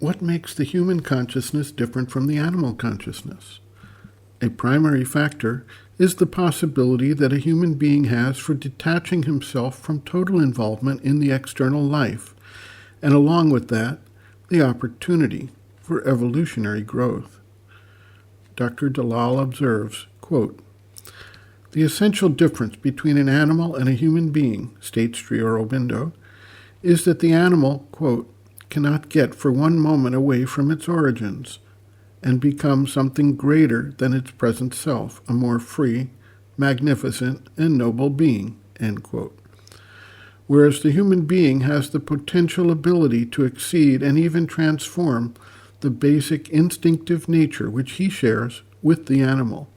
what makes the human consciousness different from the animal consciousness? A primary factor is the possibility that a human being has for detaching himself from total involvement in the external life, and along with that, the opportunity for evolutionary growth. Dr. Dalal observes, quote, "The essential difference between an animal and a human being," states Sri Aurobindo, "is that the animal, quote, cannot get for one moment away from its origins and become something greater than its present self, a more free, magnificent, and noble being," end quote. Whereas the human being has the potential ability to exceed and even transform the basic instinctive nature which he shares with the animal.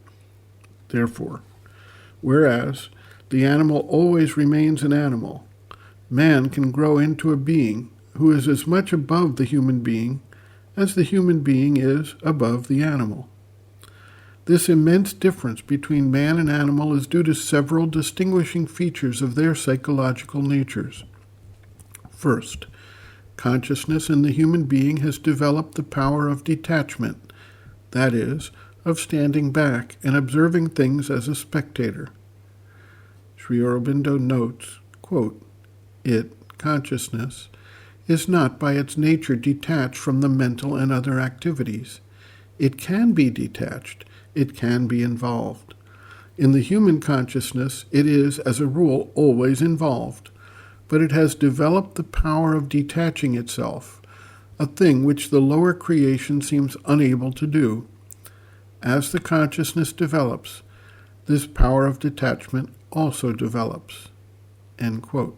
Therefore, whereas the animal always remains an animal, man can grow into a being who is as much above the human being as the human being is above the animal. This immense difference between man and animal is due to several distinguishing features of their psychological natures. First, consciousness in the human being has developed the power of detachment, that is, of standing back and observing things as a spectator. Sri Aurobindo notes, quote, "It, consciousness, is not by its nature detached from the mental and other activities. It can be detached, it can be involved. In the human consciousness, it is, as a rule, always involved, but it has developed the power of detaching itself, a thing which the lower creation seems unable to do. As the consciousness develops, this power of detachment also develops." End quote.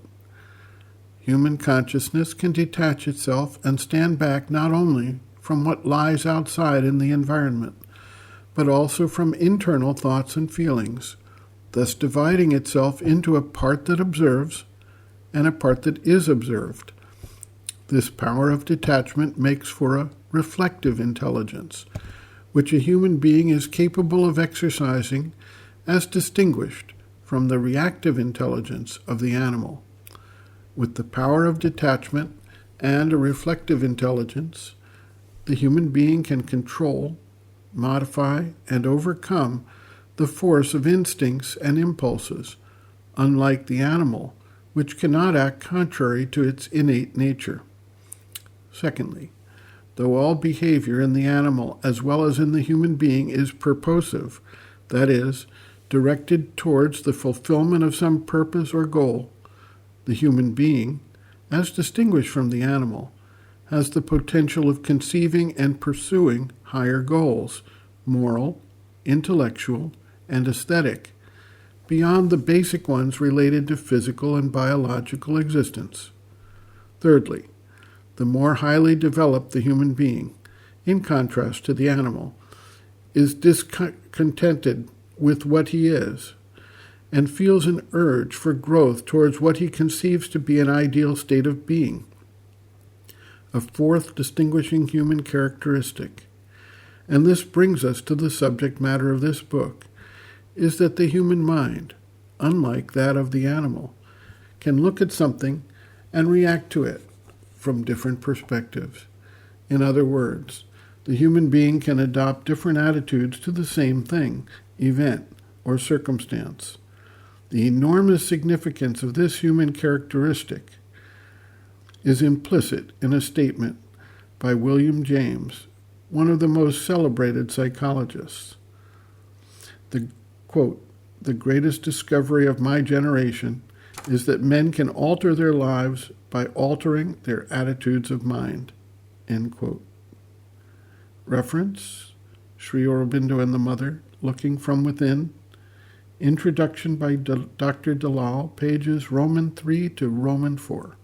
Human consciousness can detach itself and stand back not only from what lies outside in the environment, but also from internal thoughts and feelings, thus dividing itself into a part that observes and a part that is observed. This power of detachment makes for a reflective intelligence, which a human being is capable of exercising as distinguished from the reactive intelligence of the animal. With the power of detachment and a reflective intelligence, the human being can control, modify, and overcome the force of instincts and impulses, unlike the animal, which cannot act contrary to its innate nature. Secondly, though all behavior in the animal as well as in the human being is purposive, that is, directed towards the fulfillment of some purpose or goal, the human being, as distinguished from the animal, has the potential of conceiving and pursuing higher goals, moral, intellectual, and aesthetic, beyond the basic ones related to physical and biological existence. Thirdly, the more highly developed the human being, in contrast to the animal, is discontented with what he is, and feels an urge for growth towards what he conceives to be an ideal state of being. A fourth distinguishing human characteristic, and this brings us to the subject matter of this book, is that the human mind, unlike that of the animal, can look at something and react to it from different perspectives. In other words, the human being can adopt different attitudes to the same thing, event, or circumstance. The enormous significance of this human characteristic is implicit in a statement by William James, one of the most celebrated psychologists. The quote, "The greatest discovery of my generation is that men can alter their lives by altering their attitudes of mind," end quote. Reference, Sri Aurobindo and the Mother, Looking from Within. Introduction by Dr. Dalal, pages Roman 3 to Roman 4.